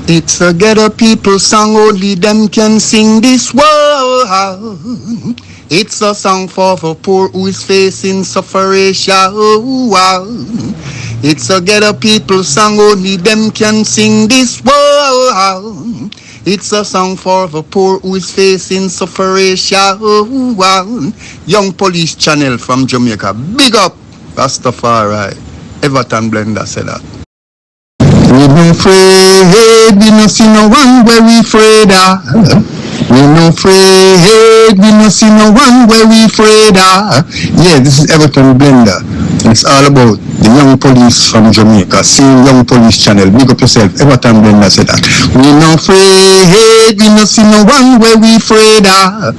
It's a ghetto people song, only them can sing this world. It's a song for the poor who is facing suffering. It's a ghetto people song, only them can sing this world. It's a song for the poor who is facing suffering. Young Police Channel from Jamaica. Big up, Rastafari. Everton Blender said that. We no afraid, we no see no one where we afraid of. We no afraid, we no see no one where we afraid of. Yeah, this is Everton Blender. It's all about the young police from Jamaica. See Young Police Channel. Big up yourself. Everton Blender said that. We no afraid, we no see no one where we afraid of.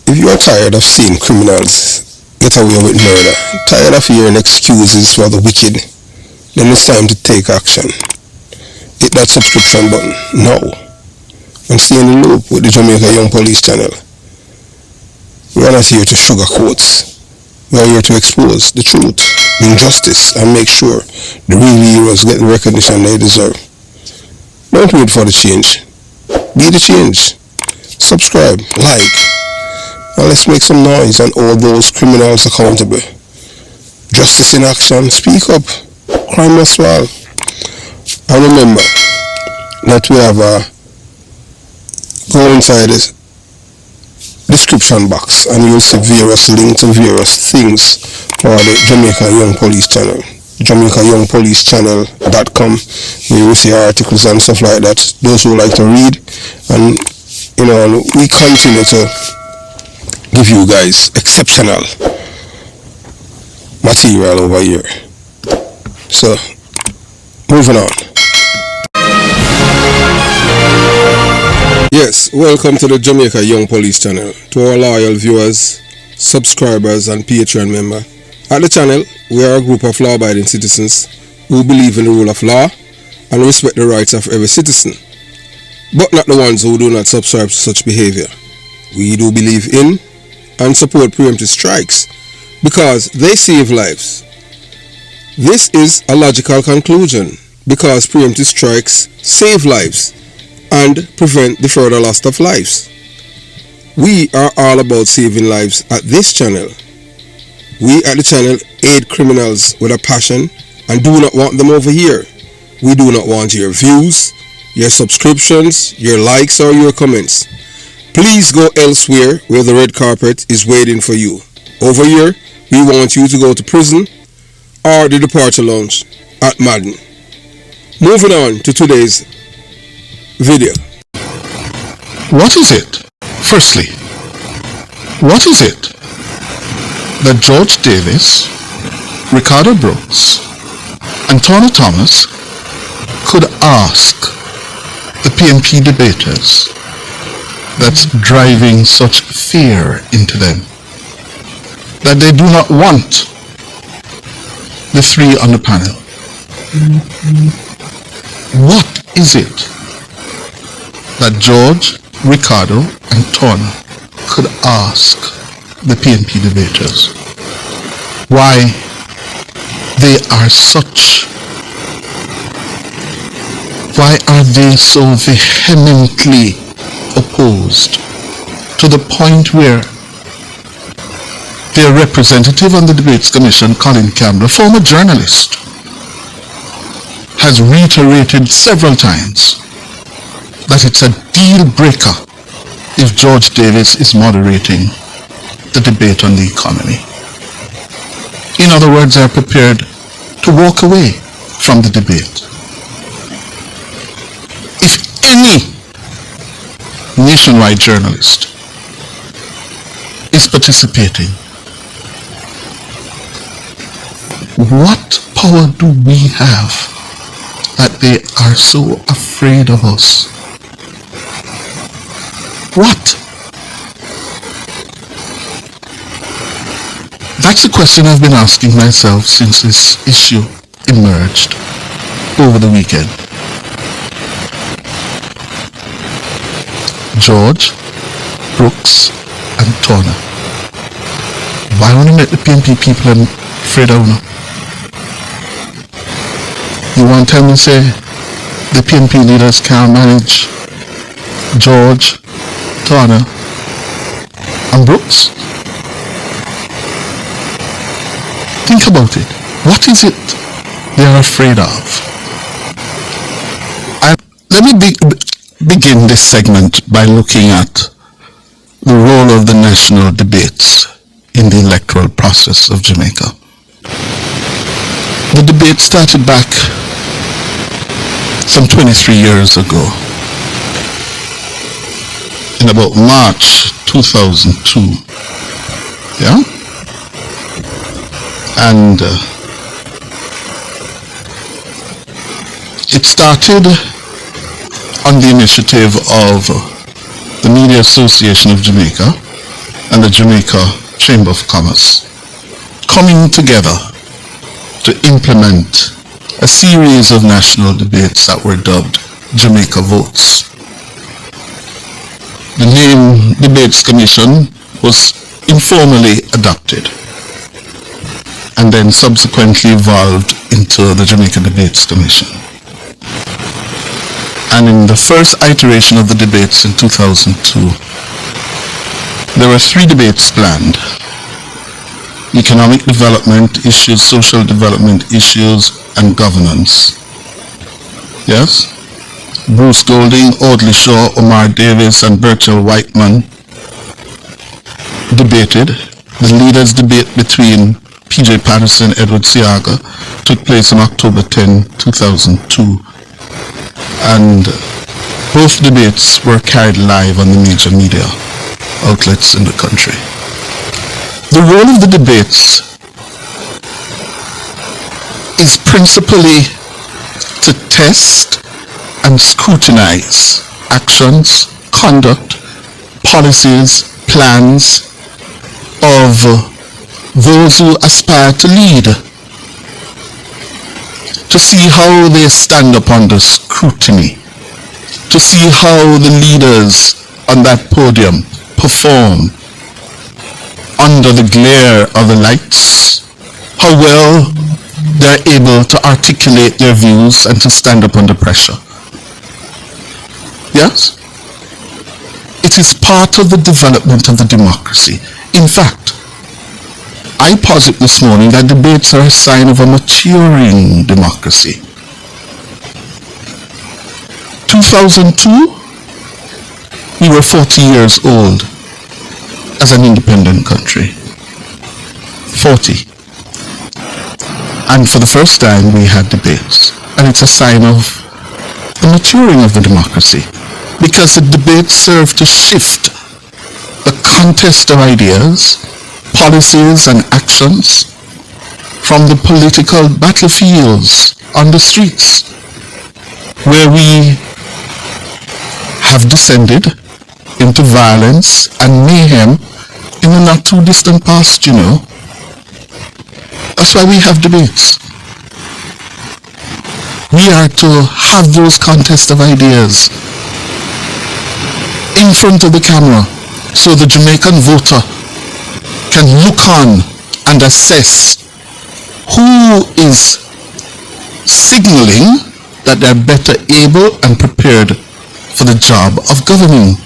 If you are tired of seeing criminals get away with murder, tired of hearing excuses for the wicked, then it's time to take action. Hit that subscription button now and stay in the loop with the Jamaica Young Police Channel. We are not here to sugarcoat. We are here to expose the truth, bring justice, and make sure the real heroes get the recognition they deserve. Don't wait for the change. Be the change. Subscribe, like, and let's make some noise and hold those criminals accountable. Justice in action. Speak up. Crime must fall. And remember that we have go inside this description box and you'll see various links to various things for the Jamaica Young Police Channel. JamaicaYoungPoliceChannel.com, where you see articles and stuff like that. Those who like to read, and we continue to give you guys exceptional material over here. So, moving on. Yes, welcome to the Jamaica Young Police Channel. To our loyal viewers, subscribers and Patreon member. At the channel, we are a group of law-abiding citizens who believe in the rule of law and respect the rights of every citizen, but not the ones who do not subscribe to such behavior. We do believe in and support preemptive strikes because they save lives. This is a logical conclusion because preemptive strikes save lives and prevent the further loss of lives. We are all about saving lives at this channel. We at the channel aid criminals with a passion and do not want them over here. We do not want your views, your subscriptions, your likes or your comments. Please go elsewhere where the red carpet is waiting for you. Over here, we want you to go to prison or the departure lounge at Madden. Moving on to today's video. What is it? Firstly, what is it that George Davis, Ricardo Brooks, and Tony Thomas could ask the PNP debaters that's driving such fear into them that they do not want the three on the panel? What is it that George, Ricardo, and Tony could ask the PNP debaters? Why they are so vehemently opposed to the point where their representative on the Debates Commission, Colin Campbell, a former journalist, has reiterated several times that it's a deal breaker if George Davis is moderating the debate on the economy. In other words, they're prepared to walk away from the debate. If any nationwide journalist is participating, what power do we have that they are so afraid of us? What? That's the question I've been asking myself since this issue emerged over the weekend. George, Brooks, and Turner. Why want to make the PNP people afraid of you? You want to tell me, say, the PNP leaders can't manage George, Turner, and Brooks? Think about it. What is it they are afraid of? Let me begin this segment by looking at the role of the national debates in the electoral process of Jamaica. The debate started back some 23 years ago, in about March 2002. Yeah? And it started on the initiative of the Media Association of Jamaica and the Jamaica Chamber of Commerce coming together to implement a series of national debates that were dubbed Jamaica Votes. The name Debates Commission was informally adopted and then subsequently evolved into the Jamaica Debates Commission. And in the first iteration of the debates in 2002, there were 3 debates planned: economic development issues, social development issues, and governance. Yes? Bruce Golding, Audley Shaw, Omar Davis, and Berchel Whiteman debated. The leaders' debate between P.J. Patterson and Edward Siaga took place on October 10, 2002. And both debates were carried live on the major media outlets in the country. The role of the debates is principally to test and scrutinize actions, conduct, policies, plans of those who aspire to lead, to see how they stand up under scrutiny, to see how the leaders on that podium perform under the glare of the lights, how well they're able to articulate their views and to stand up under pressure. Yes? It is part of the development of the democracy. In fact, I posit this morning that debates are a sign of a maturing democracy. 2002, we were 40 years old as an independent country. 40. And for the first time we had debates. And it's a sign of the maturing of the democracy, because the debates serve to shift the contest of ideas, policies and actions from the political battlefields on the streets, where we have descended into violence and mayhem in the not too distant past, you know. That's why we have debates. We are to have those contests of ideas in front of the camera, so the Jamaican voter can look on and assess who is signaling that they're better able and prepared for the job of governing.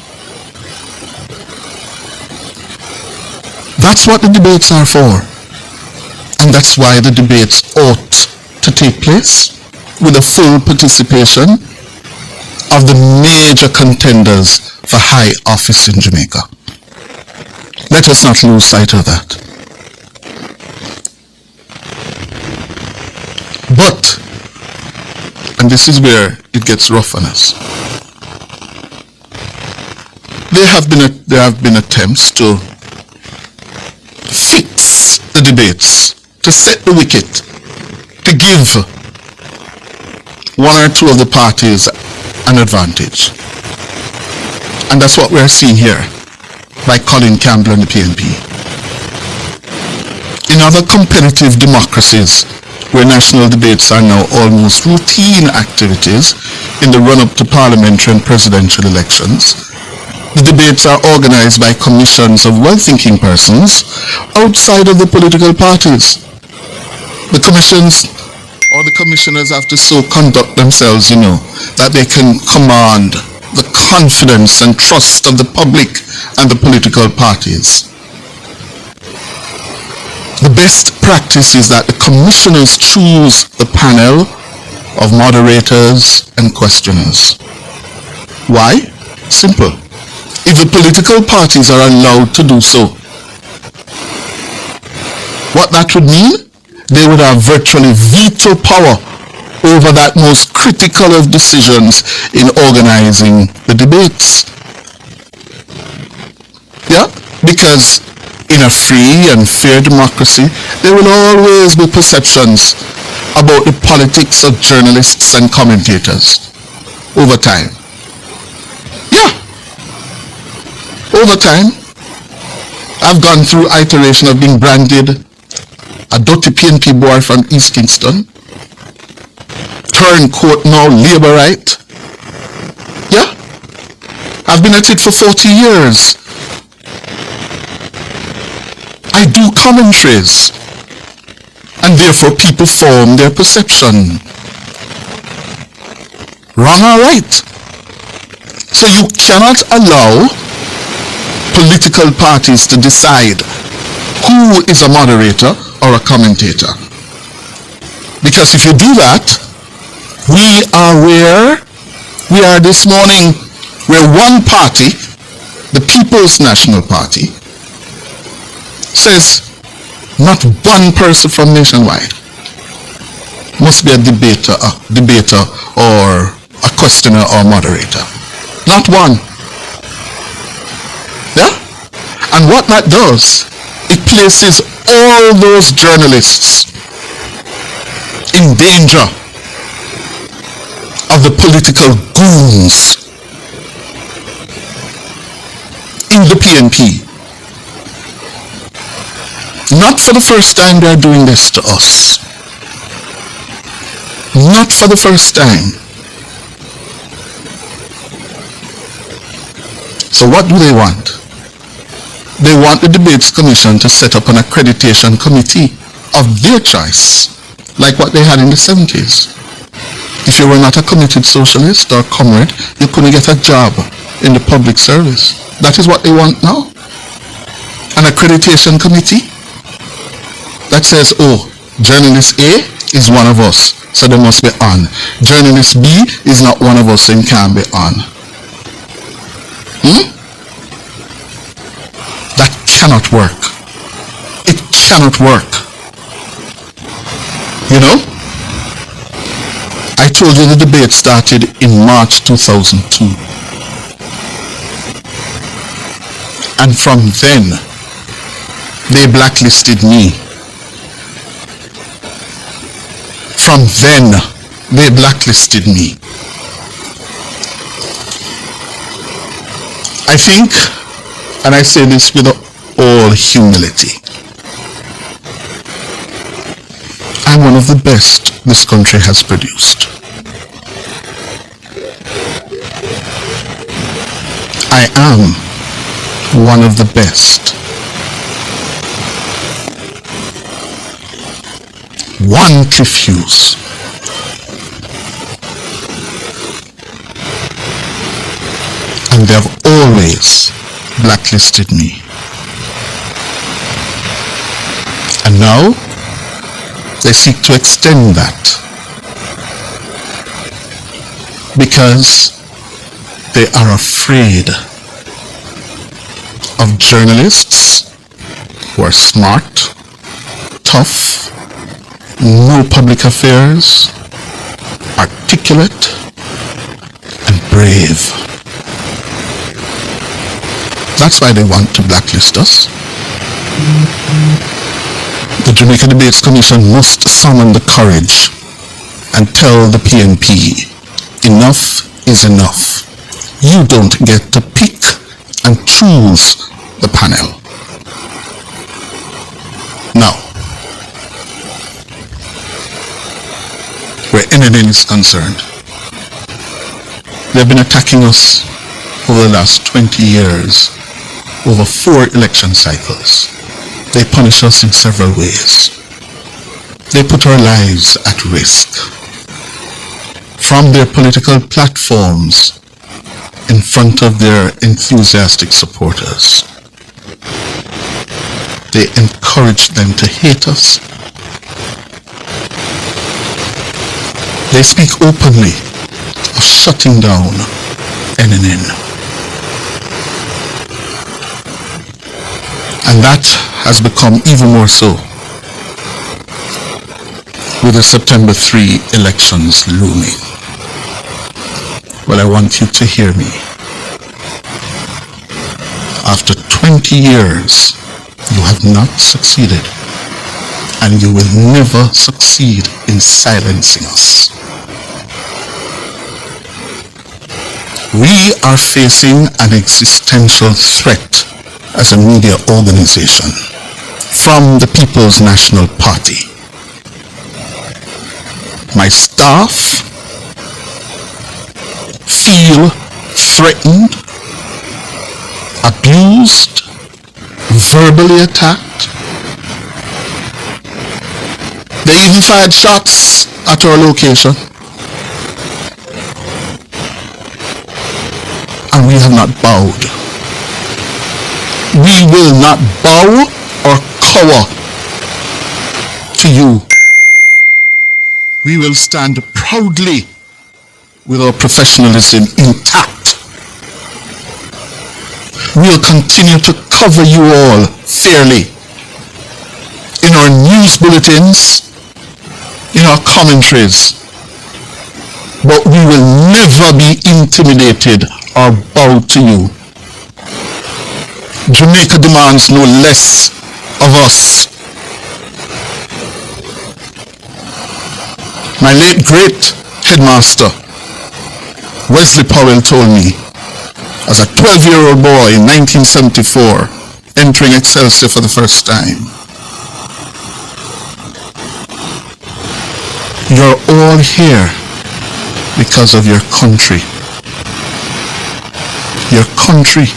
That's what the debates are for. And that's why the debates ought to take place with the full participation of the major contenders for high office in Jamaica. Let us not lose sight of that. But, and this is where it gets rough on us, there have been attempts to fix the debates, to set the wicket, to give one or two of the parties an advantage. And that's what we're seeing here by Colin Campbell and the PNP. In other competitive democracies, where national debates are now almost routine activities in the run-up to parliamentary and presidential elections, the debates are organized by commissions of well-thinking persons outside of the political parties. The commissions or the commissioners have to so conduct themselves, that they can command the confidence and trust of the public and the political parties. The best practice is that the commissioners choose the panel of moderators and questioners. Why? Simple. If the political parties are allowed to do so, what that would mean? They would have virtually veto power over that most critical of decisions in organizing the debates. Yeah? Because in a free and fair democracy, there will always be perceptions about the politics of journalists and commentators over time. Yeah. Over time, I've gone through iteration of being branded a dirty PNP boy from East Kingston, turncoat now Labourite. Yeah, I've been at it for 40 years. I do commentaries, and therefore people form their perception. Wrong or right? So you cannot allow political parties to decide who is a moderator or a commentator. Because if you do that, we are where we are this morning, where one party, the People's National Party, says not one person from Nationwide must be a debater or a questioner or moderator. Not one. Yeah? And what that does, it places all those journalists in danger of the political goons in the PNP. Not for the first time they are doing this to us. Not for the first time. So what do they want? They want the Debates Commission to set up an accreditation committee of their choice, like what they had in the 70s. If you were not a committed socialist or comrade, you couldn't get a job in the public service. That is what they want now. An accreditation committee that says, oh, journalist A is one of us, so they must be on. Journalist B is not one of us and can't be on. That cannot work. It cannot work. You know? I told you the debate started in March 2002. And from then, they blacklisted me. From then, they blacklisted me. I think, and I say this with all humility, I'm one of the best this country has produced. I am one of the best. One Hughes. And they have always blacklisted me. And now they seek to extend that because they are afraid of journalists who are smart, tough, know public affairs, articulate, and brave. That's why they want to blacklist us. The Jamaica Debates Commission must summon the courage and tell the PNP, enough is enough. You don't get to pick and choose the panel. Now, where anything is concerned, they've been attacking us over the last 20 years, over 4 election cycles. They punish us in several ways. They put our lives at risk. From their political platforms in front of their enthusiastic supporters. They encourage them to hate us. They speak openly of shutting down NNN. And that has become even more so with the September 3 elections looming. Well, I want you to hear me. After 20 years, you have not succeeded, and you will never succeed in silencing us. We are facing an existential threat as a media organization from the People's National Party. My staff feel threatened, abused, verbally attacked. They even fired shots at our location. And we have not bowed. We will not bow or cower to you. We will stand proudly with our professionalism intact. We'll continue to cover you all fairly in our news bulletins, in our commentaries, but we will never be intimidated or bow to you. Jamaica demands no less of us. My late great headmaster, Wesley Powell, told me, as a 12-year-old boy in 1974, entering Excelsior for the first time, you're all here because of your country. Your country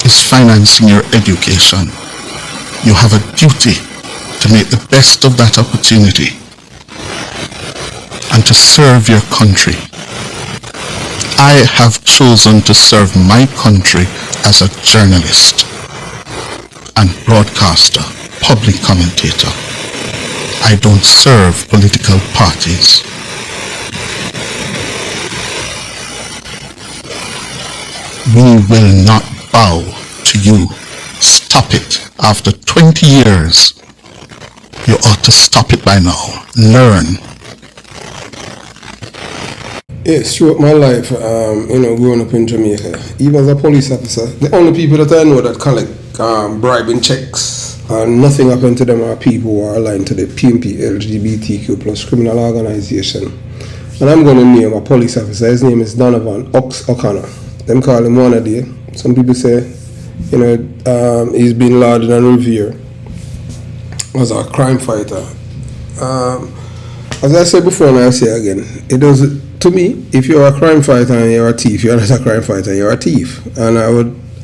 is financing your education. You have a duty to make the best of that opportunity and to serve your country. I have chosen to serve my country as a journalist and broadcaster, public commentator. I don't serve political parties. We will not bow to you. Stop it. After 20 years, you ought to stop it by now. Learn. Yes, throughout my life, growing up in Jamaica, even as a police officer, the only people that I know that collect bribing checks and nothing happened to them are people who are aligned to the PMP LGBTQ plus criminal organization. And I'm going to name a police officer. His name is Donovan Ox O'Connor. Them call him one a day. Some people say, he's been lauded and revered as a crime fighter. As I said before and I'll say again, it does. To me, if you're a crime fighter and you're a thief, you're not a crime fighter, you're a thief. And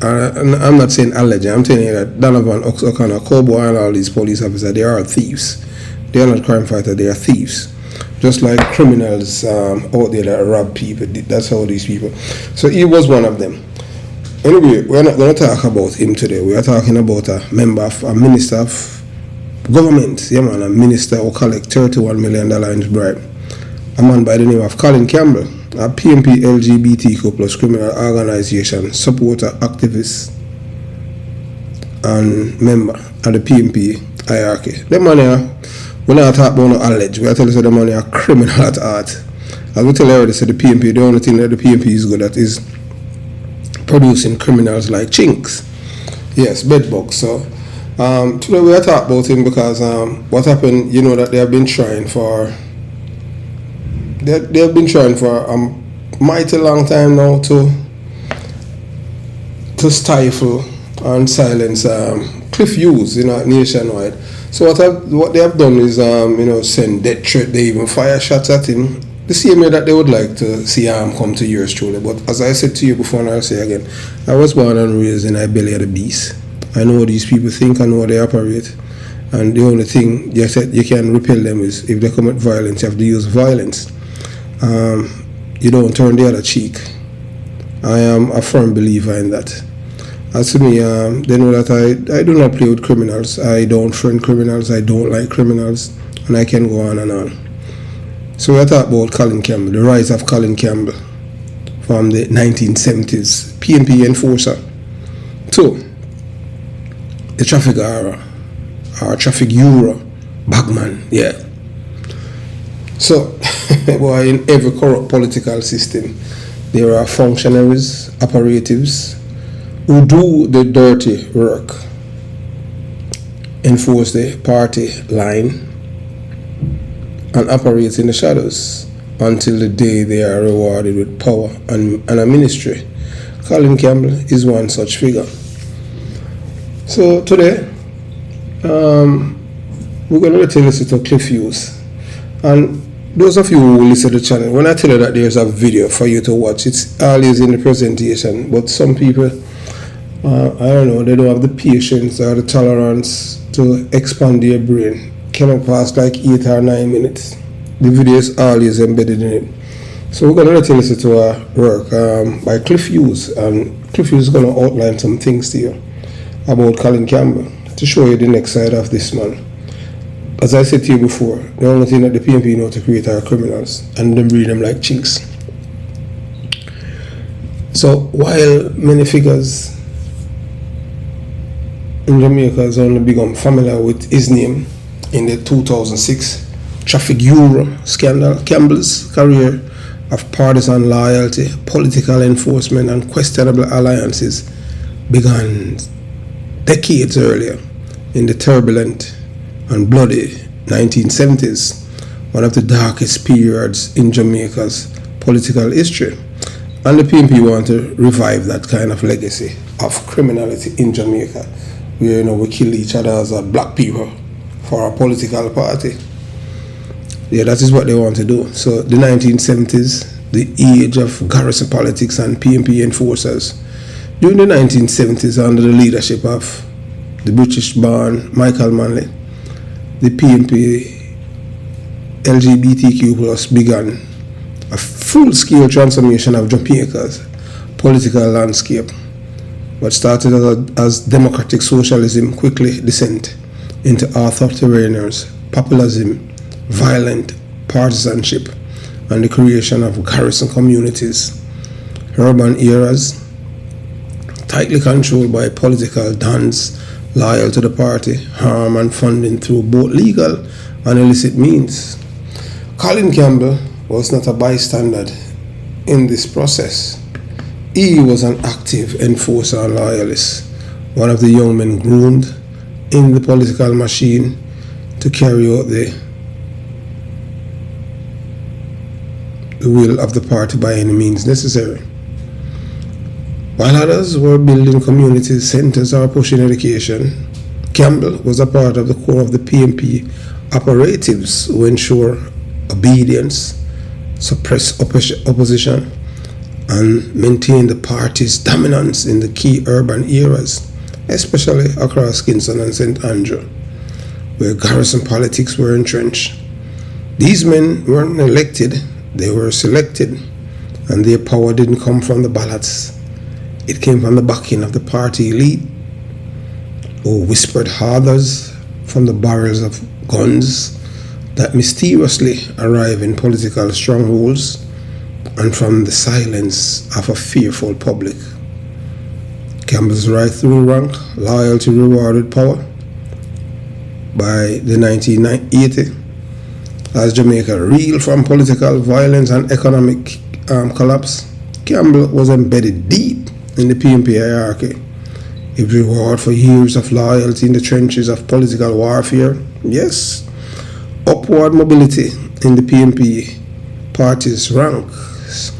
I'm not saying alleged, I'm telling you that Donovan O'Connor, Cowboy, and all these police officers, they are all thieves. They are not crime fighters, they are thieves. Just like criminals out there that rob people, that's how these people. So he was one of them. Anyway, we're not going to talk about him today. We are talking about a minister of government. Yeah, man, a minister who collect $31 million in bribe. A man by the name of Colin Campbell, a PMP LGBTQ plus criminal organization, supporter, activist, and member of the PMP hierarchy. Them man here, we're not talking about no alleged, we're telling you that the man are criminal at heart. As we tell you already, the PMP, the only thing that the PMP is good at is producing criminals like chinks. Yes, bedbugs. So today we are talking about him because what happened, that they have been trying for a mighty long time now to stifle and silence Cliff Hughes, nationwide. So what they have done is send death threat. They even fire shots at him, the same way that they would like to see harm come to yours truly. But as I said to you before, and I'll say again, I was born and raised in a belly of the beast. I know what these people think, I know how they operate. and the only thing you said you can repel them is if they commit violence, you have to use violence. You don't turn the other cheek. I am a firm believer in that. As to me, they know that I do not play with criminals. I don't friend criminals. I don't like criminals, and I can go on and on. So we're talking about Colin Campbell, the rise of Colin Campbell from the 1970s, PNP enforcer, to the Trafigura, or Trafigura bagman, yeah. So, boy, in every corrupt political system, there are functionaries, operatives, who do the dirty work, enforce the party line, and operate in the shadows until the day they are rewarded with power and a ministry. Colin Campbell is one such figure. So today, we're going to listen to Cliff Hughes. And those of you who listen to the channel, when I tell you that there's a video for you to watch, it's always in the presentation. But some people, I don't know, they don't have the patience or the tolerance to expand their brain. Cannot pass like 8 or 9 minutes. The video is always embedded in it. So we're going to listen to our work by Cliff Hughes. And Cliff Hughes is going to outline some things to you about Colin Campbell to show you the next side of this man. As I said to you before, the only thing that the PNP know to create are criminals, and they breed them like chinks. So while many figures in Jamaica has only become familiar with his name in the 2006 Trafigura scandal, Campbell's career of partisan loyalty, political enforcement, and questionable alliances began decades earlier in the turbulent and bloody 1970s, one of the darkest periods in Jamaica's political history. And the PNP want to revive that kind of legacy of criminality in Jamaica, where we kill each other as a black people for a political party. Yeah, that is what they want to do. So the 1970s, the age of garrison politics and PNP enforcers. During the 1970s, under the leadership of the British-born Michael Manley, the PNP LGBTQ plus began a full-scale transformation of Jamaica's political landscape. What started as democratic socialism quickly descended into authoritarianism, populism, violent partisanship, and the creation of garrison communities, urban areas tightly controlled by political dons loyal to the party, harm and funding through both legal and illicit means. Colin Campbell was not a bystander in this process. He was an active enforcer and loyalist, one of the young men groomed in the political machine to carry out the will of the party by any means necessary. While others were building community centers or pushing education, Campbell was a part of the core of the PNP operatives who ensure obedience, suppress opposition, and maintain the party's dominance in the key urban areas, especially across Kingston and St. Andrew, where garrison politics were entrenched. These men weren't elected, they were selected, and their power didn't come from the ballots. It came from the backing of the party elite, who whispered orders from the barrels of guns that mysteriously arrive in political strongholds and from the silence of a fearful public. Campbell's right through rank, loyalty rewarded power. By the 1980, as Jamaica reeled from political violence and economic collapse, Campbell was embedded deep in the PNP hierarchy. His reward for years of loyalty in the trenches of political warfare, yes, upward mobility in the PNP party's ranks.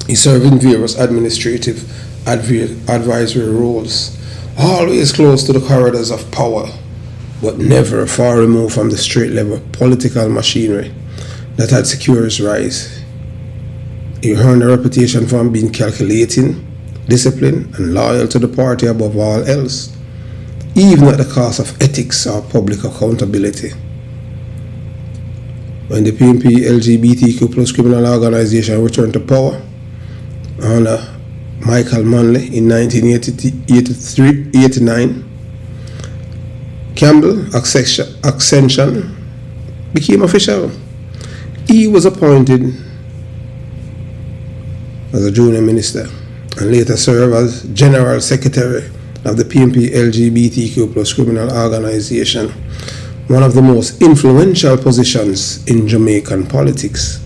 He served in various administrative advisory roles, always close to the corridors of power, but never far removed from the straight-level political machinery that had secured his rise. He earned a reputation for being calculating, disciplined, and loyal to the party above all else. even at the cost of ethics or public accountability. When the PNP LGBTQ plus criminal organization returned to power under Michael Manley in 1989, Campbell accession became official. He was appointed as a junior minister and later served as General Secretary of the PNP LGBTQ plus criminal organization, one of the most influential positions in Jamaican politics.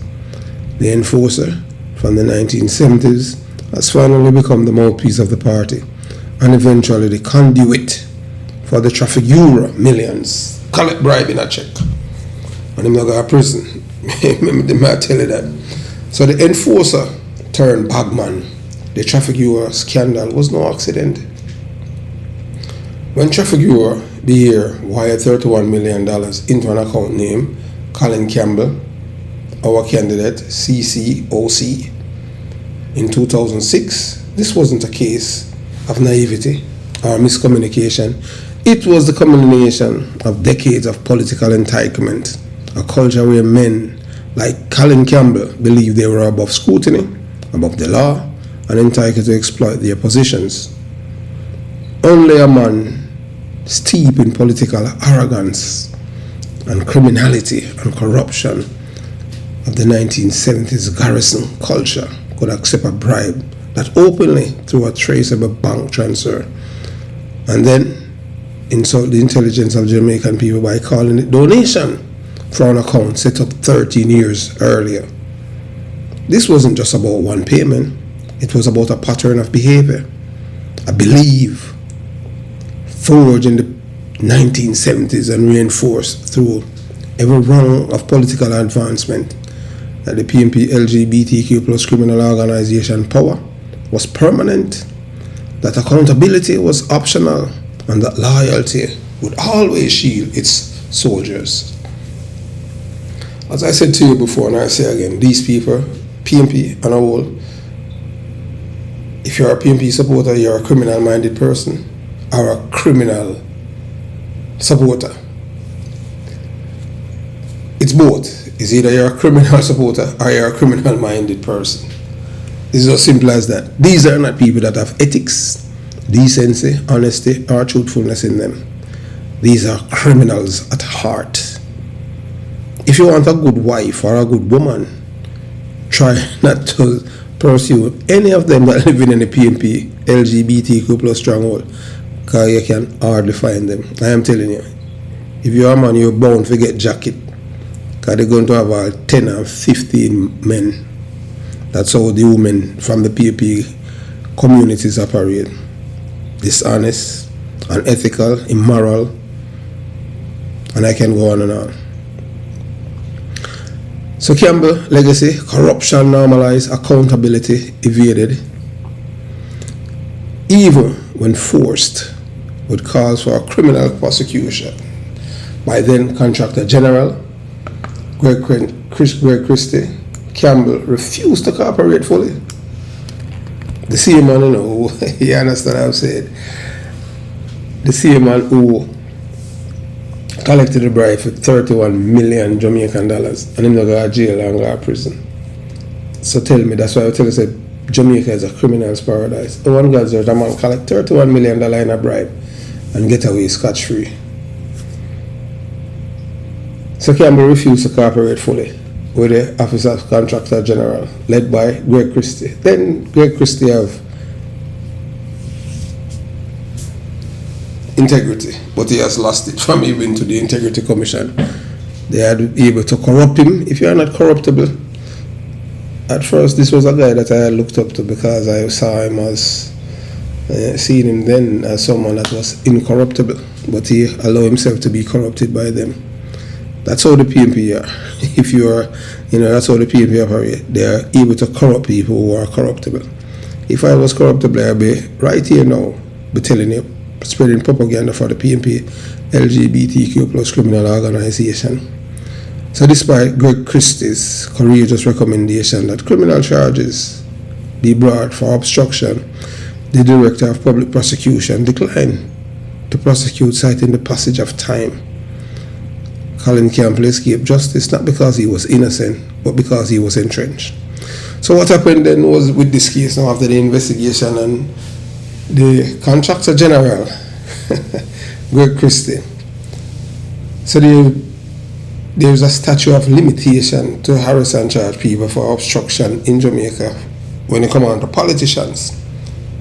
The enforcer from the 1970s has finally become the mouthpiece of the party and eventually the conduit for the Trafigura millions. Collect bribe in a check. And him not go to prison. They might tell you that. So the enforcer turned bagman. The Trafigura scandal was no accident. When Trafigura wired $31 million into an account named Colin Campbell, our candidate CCOC, in 2006, this wasn't a case of naivety or miscommunication. It was the culmination of decades of political entitlement, a culture where men like Colin Campbell believed they were above scrutiny, above the law, and entitled to exploit their positions. Only a man steeped in political arrogance and criminality and corruption of the 1970s garrison culture could accept a bribe that openly through a traceable bank transfer and then insult the intelligence of Jamaican people by calling it donation for an account set up 13 years earlier. This wasn't just about one payment, it was about a pattern of behavior, a belief forged in the 1970s and reinforced through every rung of political advancement that the PNP LGBTQ plus criminal organization power was permanent, that accountability was optional, and that loyalty would always shield its soldiers. As I said to you before, and I say again, these people, PNP and all, if you're a PNP supporter, you're a criminal-minded person or a criminal supporter. It's both. It's either you're a criminal supporter or you're a criminal-minded person. It's as simple as that. These are not people that have ethics, decency, honesty, or truthfulness in them. These are criminals at heart. If you want a good wife or a good woman, try not to pursue any of them that live in the PNP LGBTQ plus stronghold, because you can hardly find them. I am telling you, if you're a man, you're bound to get jacket, because they're going to have 10 or 15 men. That's how the women from the PNP communities operate. Dishonest, unethical, immoral, and I can go on and on. So Campbell legacy, corruption normalized, accountability evaded, even when forced, would cause for a criminal prosecution by then Contractor General Greg Christie. Campbell refused to cooperate fully. The same man, you know, you understand what I'm saying? The same man who collected the bribe for 31 million Jamaican dollars and him not go to jail and go to prison. So tell me, that's why I tell you, said Jamaica is a criminal's paradise. The one God's earth, a man collect $31 million in a bribe and get away scot-free. So Campbell refused to cooperate fully with the Office of Contractor General, led by Greg Christie. Then Greg Christie have integrity, but he has lost it from even to the Integrity Commission. They had been able to corrupt him. If you are not corruptible, at first this was a guy that I looked up to because I saw him as seeing him then as someone that was incorruptible, but he allowed himself to be corrupted by them. That's how the PNP are. If you are, that's how the PNP operate. They are able to corrupt people who are corruptible. If I was corruptible, I'd be right here now, be telling you, spreading propaganda for the PNP LGBTQ plus criminal organization. So despite Greg Christie's courageous recommendation that criminal charges be brought for obstruction, the Director of Public Prosecution declined to prosecute, citing the passage of time. Colin Campbell escaped justice not because he was innocent, but because he was entrenched. So what happened then was with this case now after the investigation, and the Contractor General, Greg Christie, so there's a statute of limitation to harass and charge people for obstruction in Jamaica when it comes on to politicians.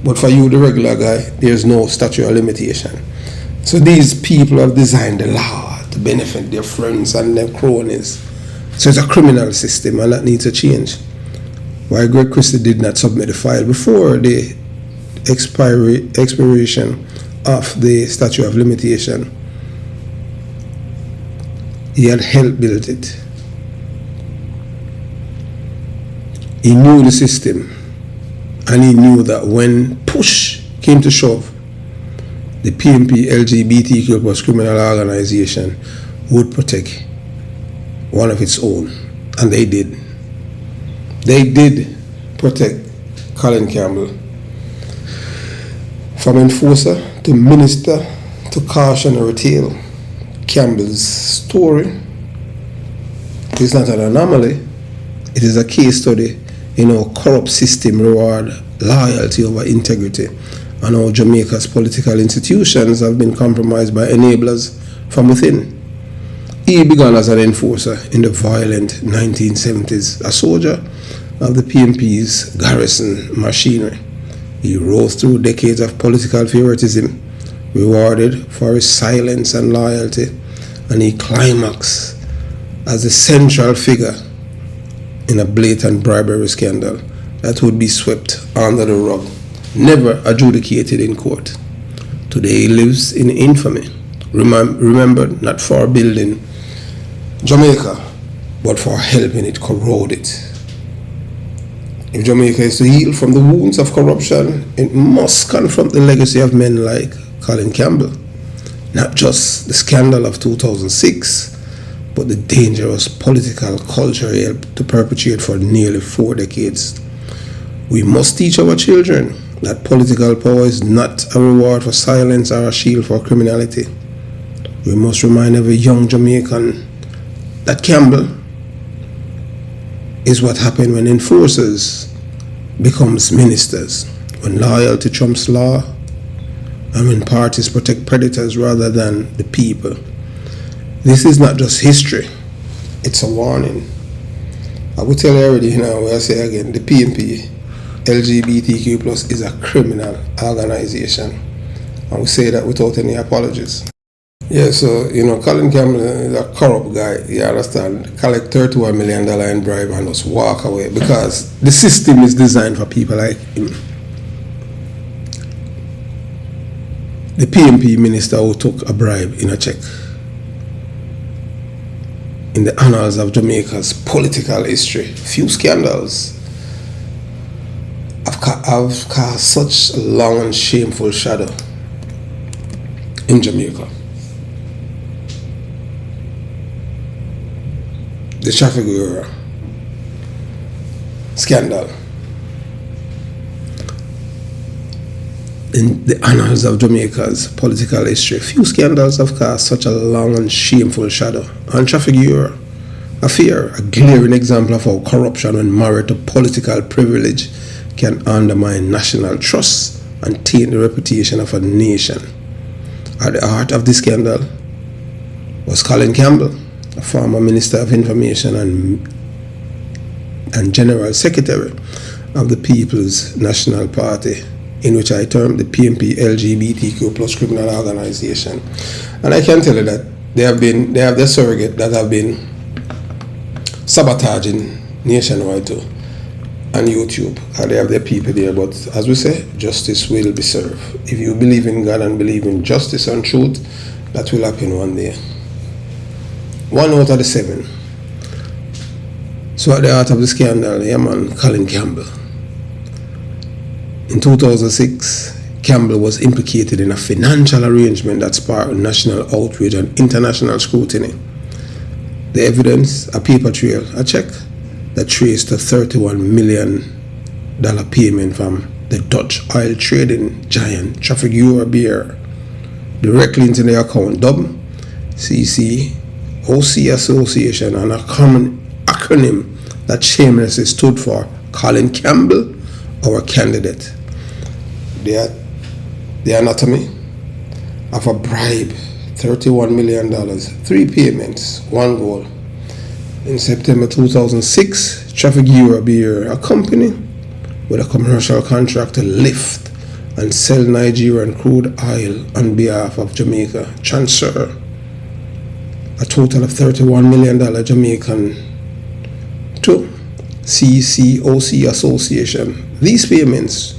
But for you, the regular guy, there's no statute of limitation. So these people have designed the law to benefit their friends and their cronies. So it's a criminal system, and that needs to change. Why Greg Christie did not submit the file before the expiration of the statute of limitation. He had helped build it. He knew the system, and he knew that when push came to shove, the PNP LGBTQ plus criminal organization would protect one of its own, and they did. They did protect Colin Campbell. From enforcer to minister to cautionary tale, Campbell's story is not an anomaly. It is a case study in how corrupt system reward loyalty over integrity, and how Jamaica's political institutions have been compromised by enablers from within. He began as an enforcer in the violent 1970s, a soldier of the PNP's garrison machinery. He rose through decades of political favoritism, rewarded for his silence and loyalty, and he climaxed as the central figure in a blatant bribery scandal that would be swept under the rug, never adjudicated in court. Today he lives in infamy, remembered not for building Jamaica, but for helping it corrode it. If Jamaica is to heal from the wounds of corruption, it must confront the legacy of men like Colin Campbell. Not just the scandal of 2006, but the dangerous political culture he helped to perpetuate for nearly 4 decades. We must teach our children that political power is not a reward for silence or a shield for criminality. We must remind every young Jamaican that Campbell is what happened when enforcers becomes ministers, when loyalty trumps law, and when parties protect predators rather than the people. This is not just history, it's a warning. I will tell you already now, I say again, the PNP LGBTQ plus is a criminal organization. I will say that without any apologies. Yeah, so, Colin Campbell is a corrupt guy, you understand? Collect $31 million in bribe and just walk away because the system is designed for people like him. The PNP minister who took a bribe in a check. In the annals of Jamaica's political history, few scandals have cast such a long and shameful shadow in Jamaica. The Trafigura scandal. In the annals of Jamaica's political history, few scandals have cast such a long and shameful shadow on Trafigura affair, a glaring example of how corruption, when married to political privilege, can undermine national trust and taint the reputation of a nation. At the heart of this scandal was Colin Campbell, a former Minister of Information and General Secretary of the People's National Party, in which I termed the PNP LGBTQ plus criminal organization. And I can tell you that they have their surrogate that have been sabotaging nationwide too, on YouTube. They have their people there, but as we say, justice will be served. If you believe in God and believe in justice and truth, that will happen one day. 1 out of the 7. So at the heart of the scandal, Colin Campbell. In 2006, Campbell was implicated in a financial arrangement that sparked national outrage and international scrutiny. The evidence, a paper trail, a check that traced a $31 million payment from the Dutch oil trading giant Trafigura beer directly into their account. CCOC Association, and a common acronym that shamelessly stood for Colin Campbell, our candidate. The anatomy of a bribe, $31 million, 3 payments, 1 goal. In September 2006, Trafigura bear a company with a commercial contract to lift and sell Nigerian crude oil on behalf of Jamaica. Transfer a total of $31 million Jamaican to CCOC Association. These payments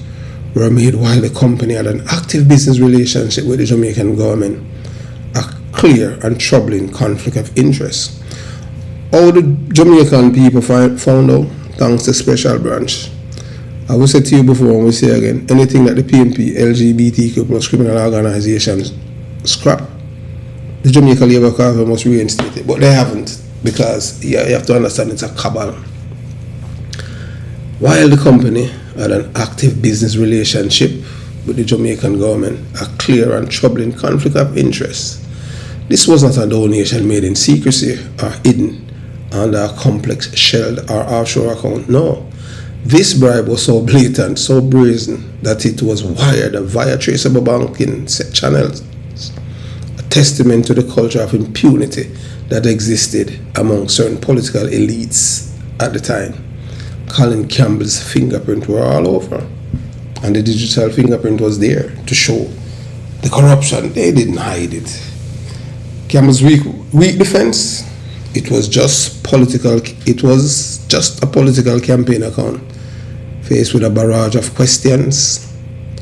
were made while the company had an active business relationship with the Jamaican government, a clear and troubling conflict of interest. All the Jamaican people found out thanks to Special Branch. I will say to you before, and we say again, anything that the PNP, LGBTQ plus criminal organizations scrap, the Jamaica Labour Corps must reinstate it. But they haven't, because you have to understand it's a cabal. While the company had an active business relationship with the Jamaican government, a clear and troubling conflict of interest. This was not a donation made in secrecy or hidden under a complex shelled or offshore account. No. This bribe was so blatant, so brazen, that it was wired via traceable banking channels, a testament to the culture of impunity that existed among certain political elites at the time. Colin Campbell's fingerprint were all over, and the digital fingerprint was there to show the corruption. They didn't hide it. Campbell's weak defense, it was just a political campaign account. Faced with a barrage of questions,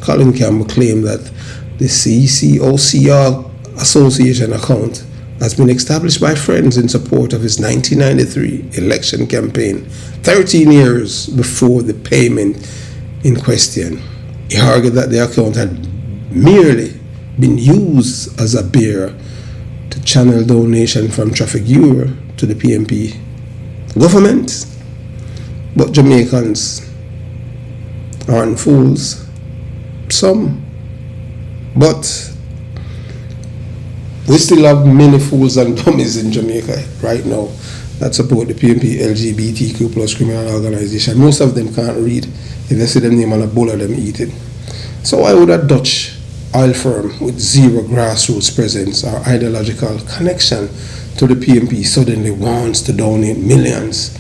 Colin Campbell claimed that the CCOC Association account has been established by friends in support of his 1993 election campaign, 13 years before the payment in question. He argued that the account had merely been used as a bearer to channel donation from Trafigura to the PNP government. But Jamaicans aren't fools. Some. But we still have many fools and dummies in Jamaica right now that support the PNP LGBTQ plus criminal organization. Most of them can't read. If they see them name on a bowl of them eat it. So why would a Dutch oil firm with zero grassroots presence or ideological connection to the PNP suddenly wants to donate millions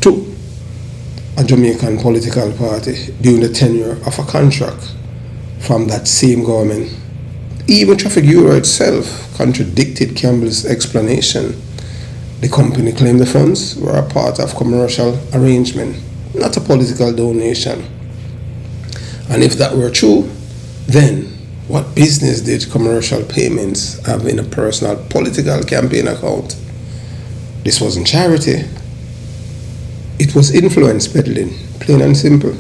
to a Jamaican political party during the tenure of a contract from that same government? Even Trafigura itself contradicted Campbell's explanation. The company claimed the funds were a part of commercial arrangement, not a political donation. And if that were true, then what business did commercial payments have in a personal political campaign account? This wasn't charity. It was influence peddling, plain and simple.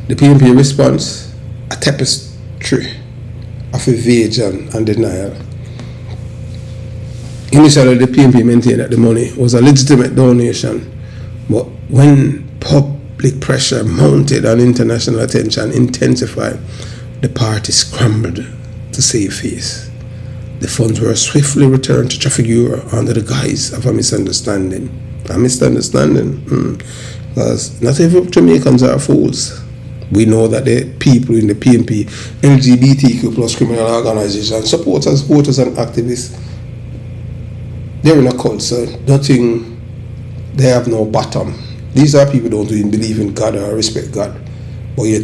The PNP response, a tapestry of evasion and denial. Initially, the PNP maintained that the money was a legitimate donation, but when public pressure mounted and international attention intensified, the party scrambled to save face. The funds were swiftly returned to Trafigura under the guise of a misunderstanding. Because not every Jamaicans are fools. We know that the people in the PNP, LGBTQ plus criminal organization, supporters, voters and activists, they're in a cult, so nothing, they have no bottom. These are people who don't even believe in God or respect God. But yet,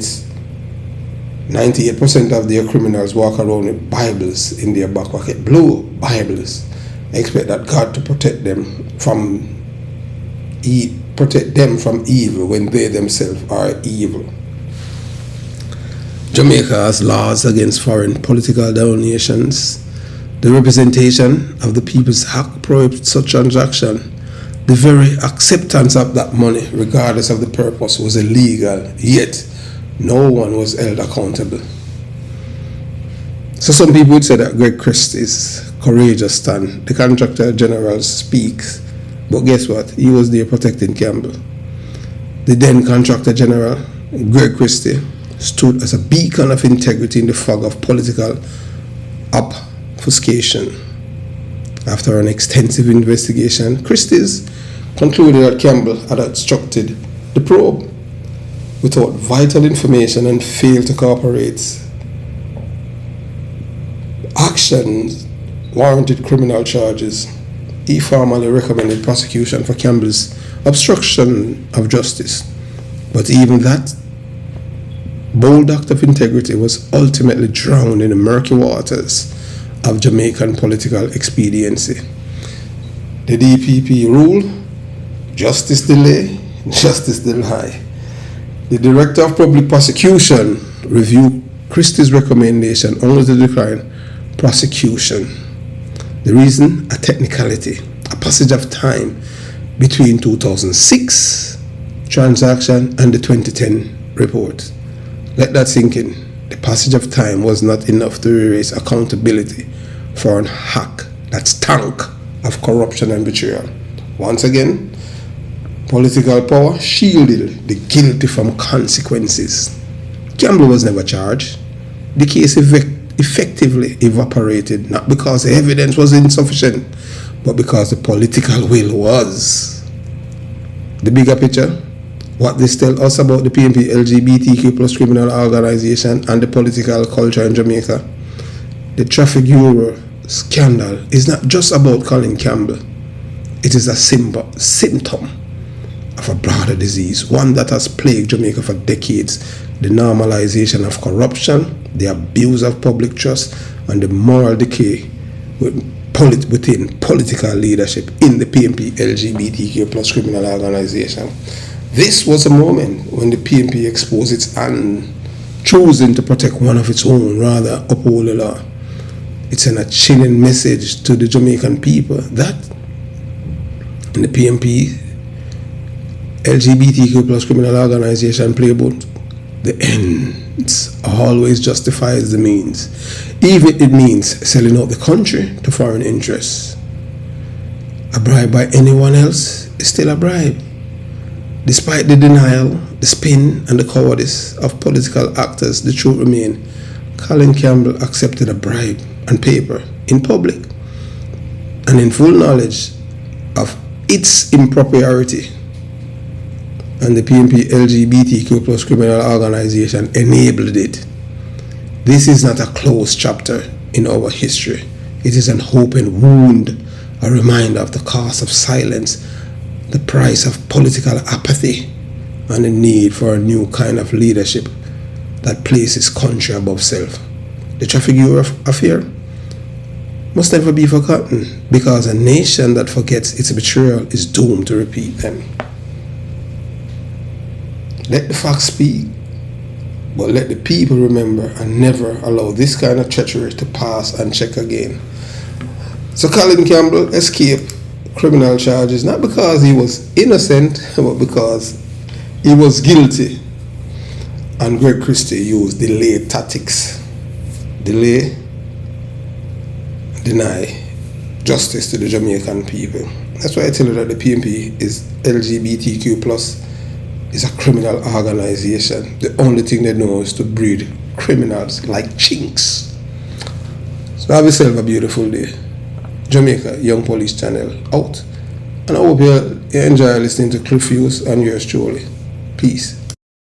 98% of their criminals walk around with Bibles in their back pocket, blue Bibles. They expect that God to protect them from evil when they themselves are evil. Jamaica has laws against foreign political donations. The representation of the People's Act prohibits such transaction. The very acceptance of that money, regardless of the purpose, was illegal, yet no one was held accountable. So some people would say that Greg Christie's courageous stand. The contractor general speaks, but guess what? He was there protecting Campbell. The then contractor general, Greg Christie, stood as a beacon of integrity in the fog of political obfuscation. After an extensive investigation, Christie's concluded that Campbell had obstructed the probe without vital information and failed to cooperate. Actions warranted criminal charges. He formally recommended prosecution for Campbell's obstruction of justice. But even that bold act of integrity was ultimately drowned in the murky waters of Jamaican political expediency. The DPP rule, justice delay, justice deny. The Director of Public Prosecution reviewed Christie's recommendation only to decline prosecution. The reason? A technicality, a passage of time between 2006 transaction and the 2010 report. Let that sink in. The passage of time was not enough to erase accountability for an hack that stank of corruption and betrayal. Once again, political power shielded the guilty from consequences. Campbell was never charged. The case effectively evaporated, not because the evidence was insufficient, but because the political will was. The bigger picture, what this tells us about the PNP LGBTQ plus criminal organization and the political culture in Jamaica. The Trafigura scandal is not just about Colin Campbell. It is a symptom of a broader disease, one that has plagued Jamaica for decades. The normalization of corruption, the abuse of public trust, and the moral decay within political leadership in the PNP LGBTQ plus criminal organization. This was a moment when the PNP exposed its hand, choosing to protect one of its own rather uphold the law. It sent a chilling message to the Jamaican people that in the PNP LGBTQ plus criminal organization playbook, the ends always justifies the means, even if it means selling out the country to foreign interests. A bribe by anyone else is still a bribe. Despite the denial, the spin, and the cowardice of political actors, the truth remains: Colin Campbell accepted a bribe on paper, in public, and in full knowledge of its impropriety. And the PNP LGBTQ plus criminal organization enabled it. This is not a closed chapter in our history. It is an open wound, a reminder of the cost of silence, the price of political apathy, and the need for a new kind of leadership that places country above self. The Trafigura affair must never be forgotten, because a nation that forgets its betrayal is doomed to repeat them. Let the facts speak, but let the people remember and never allow this kind of treachery to pass unchecked again. So Colin Campbell escaped criminal charges not because he was innocent, but because he was guilty. And Greg Christie used delay tactics. Delay, deny justice to the Jamaican people. That's why I tell you that the PNP is LGBTQ plus is a criminal organization. The only thing they know is to breed criminals like chinks. So have yourself a beautiful day. Jamaica Young Police Channel out. And I hope you enjoy listening to Hughes and yours truly. Peace.